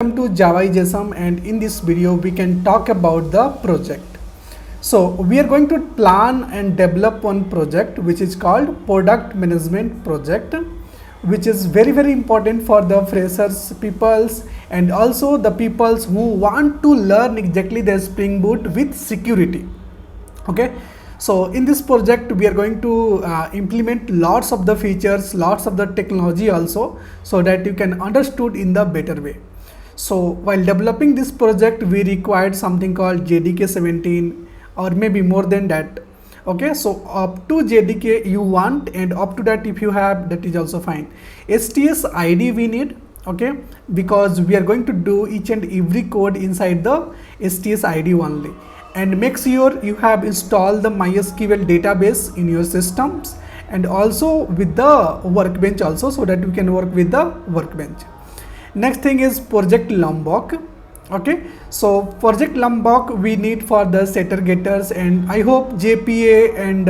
Welcome to JavaisAwesome, and in this video we can talk about the project. So we are going to plan and develop one project which is called product management project, which is very important for the freshers peoples and also the peoples who want to learn exactly the Spring Boot with security. Okay, so in this project we are going to implement lots of the features, lots of the technology also, so that you can understood in the better way. So while developing this project we required something called JDK 17 or maybe more than that. Okay, so up to JDK you want, and up to that if you have, that is also fine. STS ID we need, okay, because we are going to do each and every code inside the STS ID only. And make sure you have installed the MySQL database in your systems and also with the workbench also, so that you can work with the workbench. Next thing is project Lombok. Okay, so project Lombok we need for the setter getters, and I hope JPA and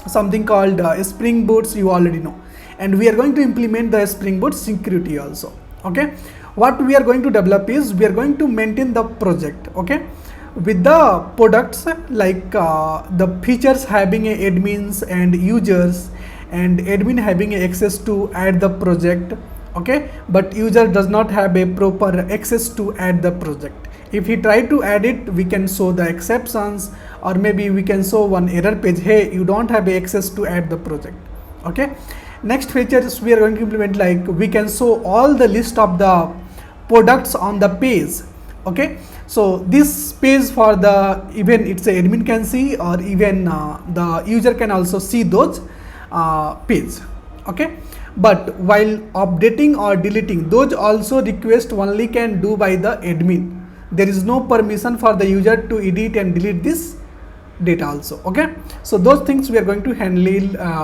something called Spring Boots you already know, and we are going to implement the Spring Boot security also. Okay, what we are going to develop is we are going to maintain the project, okay, with the products like the features having a admins and users, and admin having access to add the project. Okay, but user does not have a proper access to add the project. If he try to add it, we can show the exceptions, or maybe we can show one error page, hey, you don't have access to add the project. Okay, next features we are going to implement, like we can show all the list of the products on the page. Okay, so this page for the, even it's a admin can see, or even the user can also see those page. Okay, but while updating or deleting, those also request only can do by the admin. There is no permission for the user to edit and delete this data also. Okay, so those things we are going to handle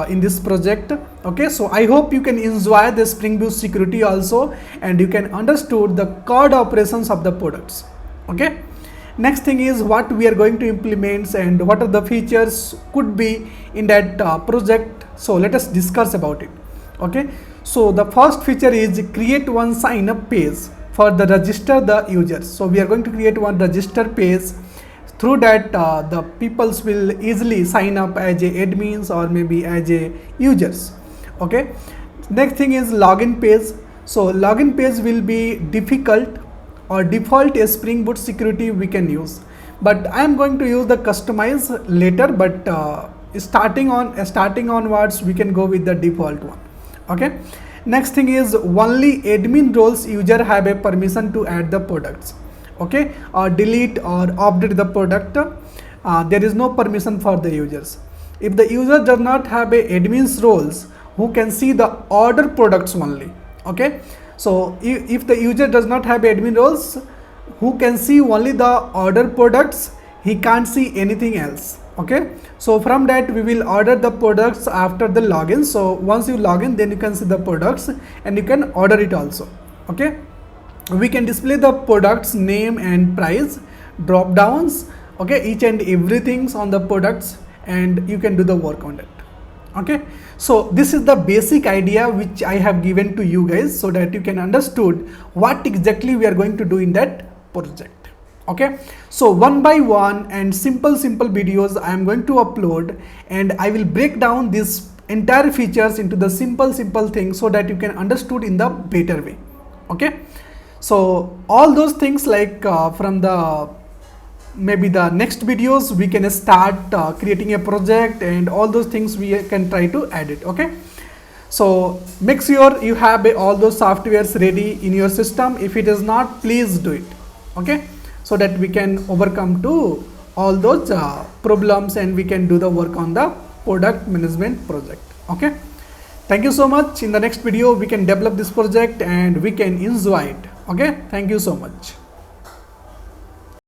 in this project. Okay, so I hope you can enjoy the Spring Boot security also, and you can understood the code operations of the products. Okay, next thing is what we are going to implement and what are the features could be in that project. So let us discuss about it. Okay, so the first feature is create one sign up page for the register the users. So we are going to create one register page. Through that the peoples will easily sign up as a admins or maybe as a users. Okay, next thing is login page. So login page will be difficult or default a Spring Boot security we can use, but I am going to use the customize later, but starting onwards we can go with the default one. Okay, next thing is only admin roles user have a permission to add the products, okay, or delete or update the product. There is no permission for the users. If the user does not have a admin's roles, who can see the order products only. Okay, so if the user does not have admin roles, who can see only the order products, he can't see anything else. Okay, so from that we will order the products after the login. So once you log in, then you can see the products and you can order it also. Okay, we can display the products name and price, drop downs, okay, each and everything on the products, and you can do the work on it. Okay, so this is the basic idea which I have given to you guys, so that you can understood what exactly we are going to do in that project. Okay, so one by one and simple videos I am going to upload, and I will break down this entire features into the simple things, so that you can understood in the better way. Okay, so all those things, like from the maybe the next videos we can start creating a project, and all those things we can try to add it. Okay, so make sure you have all those softwares ready in your system. If it is not, please do it. Okay, so that we can overcome to all those problems, and we can do the work on the product management project. Okay, thank you so much. In the next video we can develop this project and we can enjoy it. Okay, thank you so much.